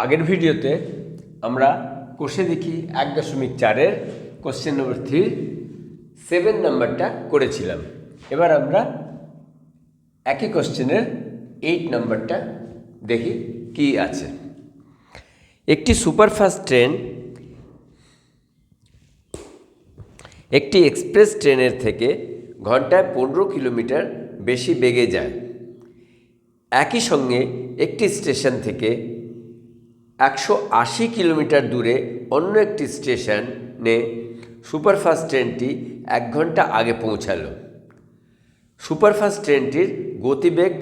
আগের ভিডিওতে আমরা কোষে দেখি 1.4-এর কোশ্চেন নম্বর 3 7 নাম্বারটা করেছিলাম। এবার আমরা একই কোশ্চেনের 8 নাম্বারটা দেখি কি আছে। একটি সুপারফাস্ট ট্রেন একটি এক্সপ্রেস ট্রেনের থেকে ঘন্টায় 15 কিলোমিটার বেশি বেগে যায়। একই সঙ্গে একটি স্টেশন থেকে 180 কিলোমিটার দূরে অন্য একটি স্টেশনে সুপারফাস্ট ট্রেনটি 1 ঘন্টা আগে পৌঁছালো। সুপারফাস্ট ট্রেনটির গতিবেগ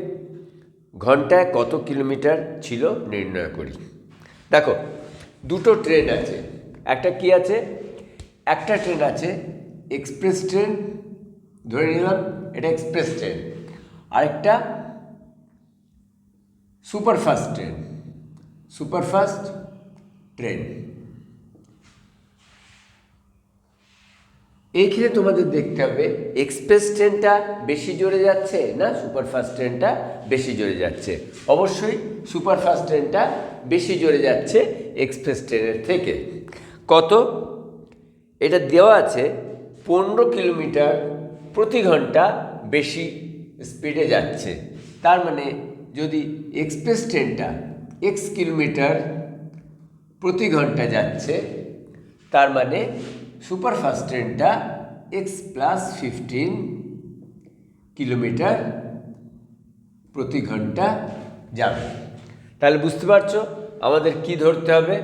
ঘন্টায় কত কিলোমিটার ছিল নির্ণয় করি। দেখো, দুটো ট্রেন আছে। একটা কি আছে? একটা ট্রেন আছে এক্সপ্রেস ট্রেন, ধরে নিলাম এটা এক্সপ্রেস ট্রেন। আরেকটা সুপারফাস্ট ট্রেন, সুপারফাস্ট ট্রেন। এইখানে তোমাদের দেখতে হবে এক্সপ্রেস ট্রেনটা বেশি জোরে যাচ্ছে না সুপারফাস্ট ট্রেনটা বেশি জোরে যাচ্ছে। অবশ্যই সুপারফাস্ট ট্রেনটা বেশি জোরে যাচ্ছে এক্সপ্রেস ট্রেনের থেকে। কত? এটা দেওয়া আছে 15 কিলোমিটার প্রতি ঘন্টা বেশি স্পিডে যাচ্ছে। তার মানে যদি এক্সপ্রেস ট্রেনটা x কিলোমিটার প্রতি ঘন্টা যাচ্ছে, তার মানে সুপারফাস্ট ট্রেনটা x+15 কিলোমিটার প্রতি ঘন্টা যাবে। তাহলে বুঝতে পারছো আমাদের কি ধরতে হবে?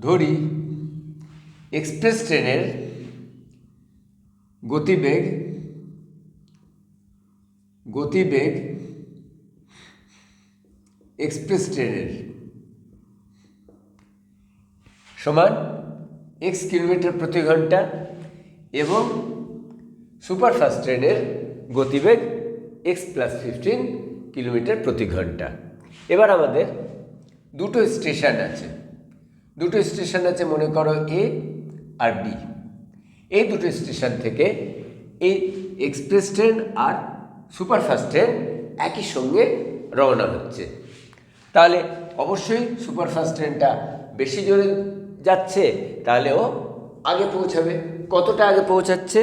ধরি এক্সপ্রেস ট্রেনের গতিবেগ এক্সপ্রেস ট্রেনের সমান x কিলোমিটার প্রতি ঘন্টা এবং সুপারফাস্ট ট্রেনের গতিবেগ x+15 কিলোমিটার প্রতি ঘন্টা। এবার আমাদের দুটো স্টেশন আছে, মনে করো A আর B। এই দুটো স্টেশন থেকে এই এক্সপ্রেস ট্রেন আর সুপারফাস্ট ট্রেন একই সঙ্গে রওনা হচ্ছে। তাহলে অবশ্যই সুপারফাস্ট ট্রেনটা বেশি জোরে যাচ্ছে, তাহলে ও আগে পৌঁছাবে। কতটা আগে পৌঁছাচ্ছে?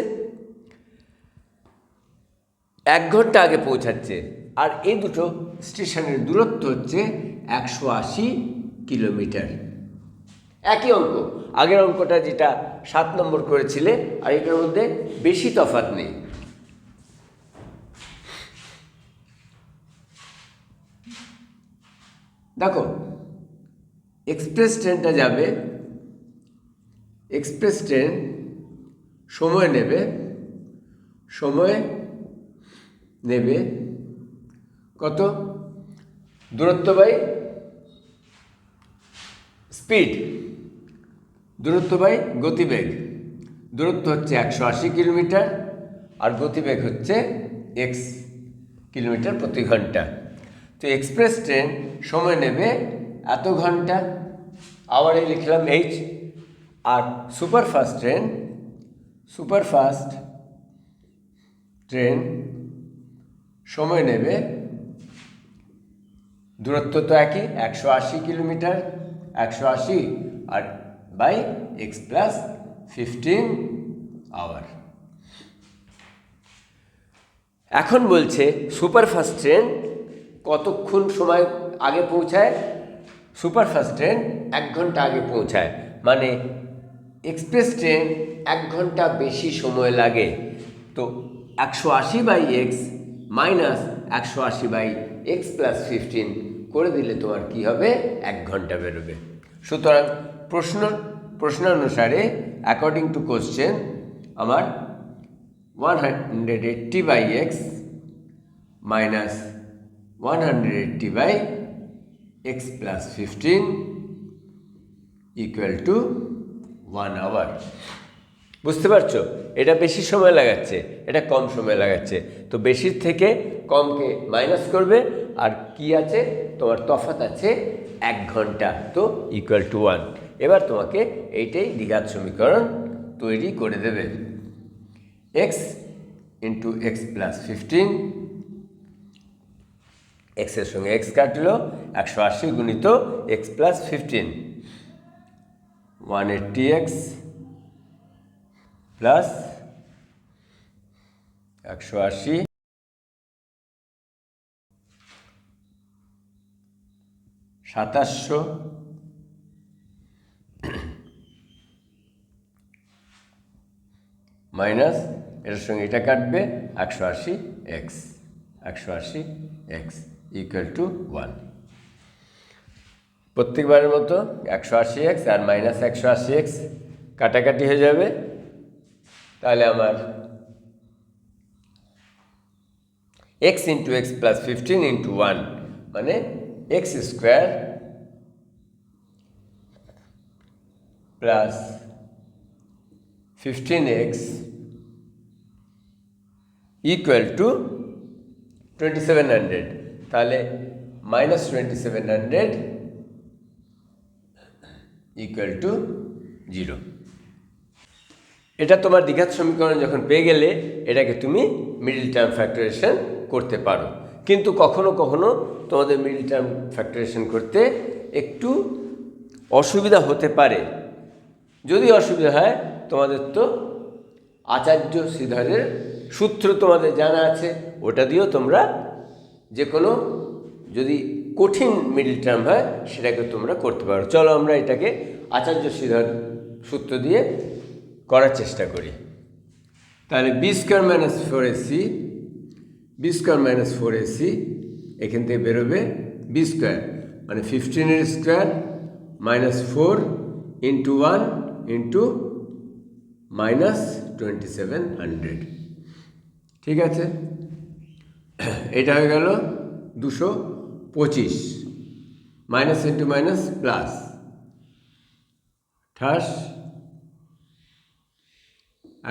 1 ঘন্টা আগে পৌঁছাচ্ছে। আর এই দুটো স্টেশনের দূরত্ব হচ্ছে 180 কিলোমিটার। একই অঙ্ক, আগের অঙ্কটা যেটা 7 নম্বর করেছিলে আর এটার মধ্যে বেশি তফাৎ নেই। দেখো, এক্সপ্রেস ট্রেনটা যাবে, এক্সপ্রেস ট্রেন সময় নেবে কত? দূরত্ব বাই স্পিড, দূরত্ব বাই গতিবেগ। দূরত্ব হচ্ছে 180 কিলোমিটার আর গতিবেগ হচ্ছে x কিলোমিটার প্রতি ঘন্টা। তো এক্সপ্রেস ট্রেন সময় নেবে এত ঘন্টা, আবার এই লিখলাম h। আর সুপারফাস্ট ট্রেন সময় নেবে, দূরত্ব তো একই 180 kilometre, 180 R by x+15 hour. এখন বলছে সুপারফাস্ট ট্রেন কতক্ষণ সময় আগে পৌঁছায়? সুপারফাস্ট ট্রেন 1 ঘন্টা আগে পৌঁছায়, মানে এক্সপ্রেস ট্রেন 1 ঘন্টা বেশি সময় লাগে। তো 180/x মাইনাস 180/x+15 করে দিলে তোমার কি হবে? 1 ঘন্টা বেরোবে। সুতরাং প্রশ্ন অনুসারে অ্যাকর্ডিং টু কোশ্চেন আমার 180/x minus 180/x+15 equal to 1 hour. বুঝতে পারছো? এটা বেশি সময় লাগাচ্ছে, এটা কম সময় লাগাচ্ছে। তো বেশির থেকে কমকে মাইনাস করবে, আর কি আছে তোমার? তফাৎ আছে 1 ঘন্টা, তো ইকুয়াল টু 1। এবার তোমাকে এইটাই দ্বিঘাত সমীকরণ তৈরি করে দেবে। x × x+15 এক্সের সঙ্গে এক্স কাটলো, 180 গুণিত x plus 15, 180x plus 180 2700 minus এটার সঙ্গে এটা কাটবে 180x, 180x ইকুয়াল টু 1। প্রত্যেকবারের মতো 180x আর মাইনাস 180x কাটাকাটি হয়ে যাবে। তাহলে আমার x into x plus 15 into 1 মানে x square plus 15x equal to 2700। তাহলে মাইনাস 2700 ইকুয়াল টু 0। এটা তোমার দ্বিঘাত সমীকরণ যখন পেয়ে গেলে এটাকে তুমি মিডল টার্ম ফ্যাক্টরাইজেশন করতে পারো। কিন্তু কখনো কখনো তোমাদের মিডল টার্ম ফ্যাক্টরাইজেশন করতে একটু অসুবিধা হতে পারে। যদি অসুবিধা হয়, তোমাদের তো আচার্য শ্রীধরের সূত্র তোমাদের জানা আছে, ওটা দিয়েও তোমরা যে কোনো যদি কঠিন মিডল টার্ম হয় সেটাকে তোমরা করতে পারো। চলো আমরা এটাকে আচার্য শ্রীধর সূত্র দিয়ে করার চেষ্টা করি। তাহলে B square minus 4ac, B square minus 4ac এখান থেকে বেরোবে বি স্কোয়ার মানে 15 square minus 4 into 1 into minus 2700। ঠিক আছে, এটা হয়ে গেল 225, মাইনাস ইন্টু মাইনাস প্লাস 28,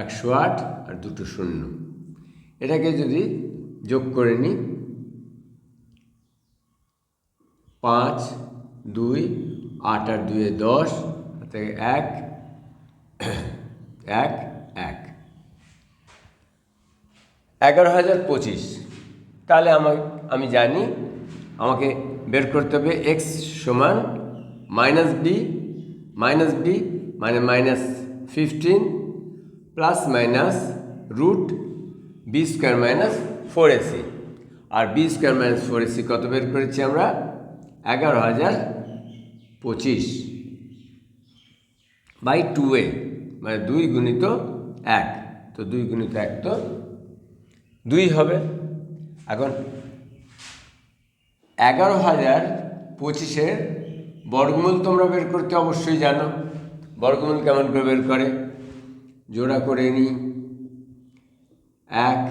108 আর দুটো শূন্য। এটাকে যদি যোগ করে নিই 5, 2, 8 আর 2 10 থেকে 1, 1, 1, 11,025। তাহলে আমি জানি আমাকে বের করতে হবে এক্স সমান মাইনাস বি মানে minus 15 plus minus root B square minus 4ac। আর বি স্কোয়ার মাইনাস 4ac কত বের করেছি আমরা? 11,025 বাই 2a মানে 2 গুণিত 1, তো 2 গুণিত 1 তো 2 হবে। এখন 11,025-এর বর্গমূল তোমরা বের করতে অবশ্যই জানো। বর্গমূল কেমন করে বের করে? জোড়া করে নিই, 1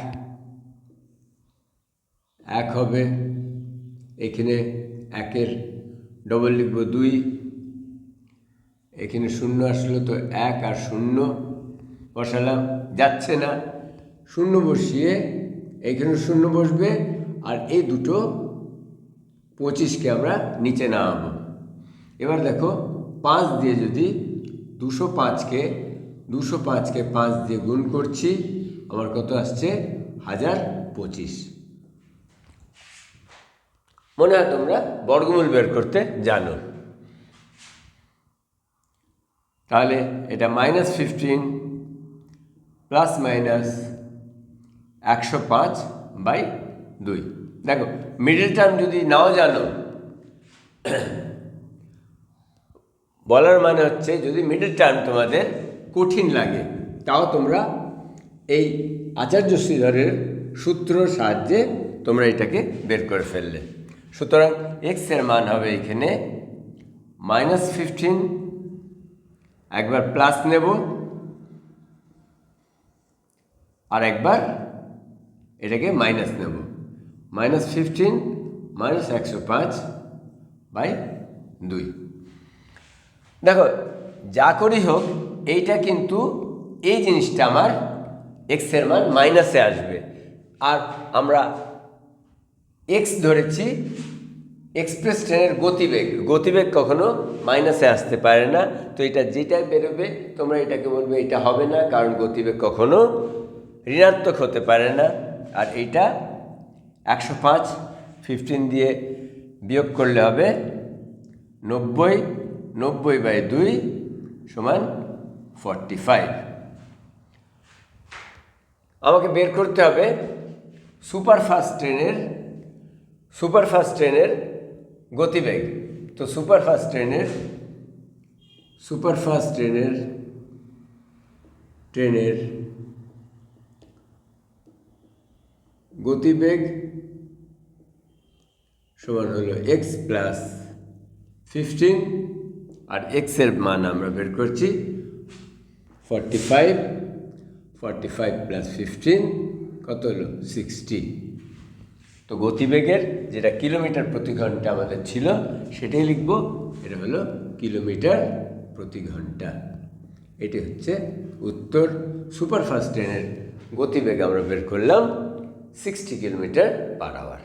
হবে, এখানে 1-এর ডবল লিখব 2, এখানে 0 আসলো তো 1 আর 0 বসালাম, যাচ্ছে না, 0 বসিয়ে এখানে 0 বসবে আর এই দুটো 25কে আমরা নিচে নামাবো। এবার দেখো 5 দিয়ে যদি 205কে 5 দিয়ে গুণ করছি, আমার কত আসছে? 1025। মনে হয় তোমরা বর্গমূল বের করতে জানো। তাহলে এটা মাইনাস 15 প্লাস মাইনাস 105 বাই 2। দেখো মিডল টার্ম যদি নাও জানো, বলার মানে হচ্ছে যদি মিডল টার্ম তোমাদের কঠিন লাগে তাও তোমরা এই আচার্য শ্রীধরের সূত্রর সাহায্যে তোমরা এটাকে বের করে ফেললে। সুতরাং এক্সের মান হবে এখানে মাইনাস 15, একবার প্লাস নেব আর একবার এটাকে মাইনাস নেব, মাইনাস 15 মাইনাস 105 বাই 2। দেখো যা করি হোক এইটা কিন্তু এই জিনিসটা আমার এক্সের মান মাইনাসে আসবে, আর আমরা এক্স ধরেছি এক্সপ্রেস ট্রেনের গতিবেগ কখনো মাইনাসে আসতে পারে না। তো এটা যেটা বেরোবে তোমরা এটাকে বলবে এটা হবে না, কারণ গতিবেগ কখনো ঋণাত্মক হতে পারে না। আর এইটা 105 15 দিয়ে বিয়োগ করলে হবে 90, 90/2 সমান 45। আমাকে বের করতে হবে সুপারফাস্ট ট্রেনের গতিবেগ। তো সুপারফাস্ট ট্রেনের গতিবেগ সমান হলো x প্লাস 15, আর x এর মান আমরা বের করছি 45, 45 প্লাস 15 কত হলো 60। তো গতিবেগের যেটা কিলোমিটার প্রতি ঘন্টা আমাদের ছিল সেটাই লিখব, এটা হলো কিলোমিটার প্রতি ঘন্টা। এটি হচ্ছে উত্তর। সুপারফাস্ট ট্রেনের গতিবেগ আমরা বের করলাম 60 কিলোমিটার পার আওয়ার।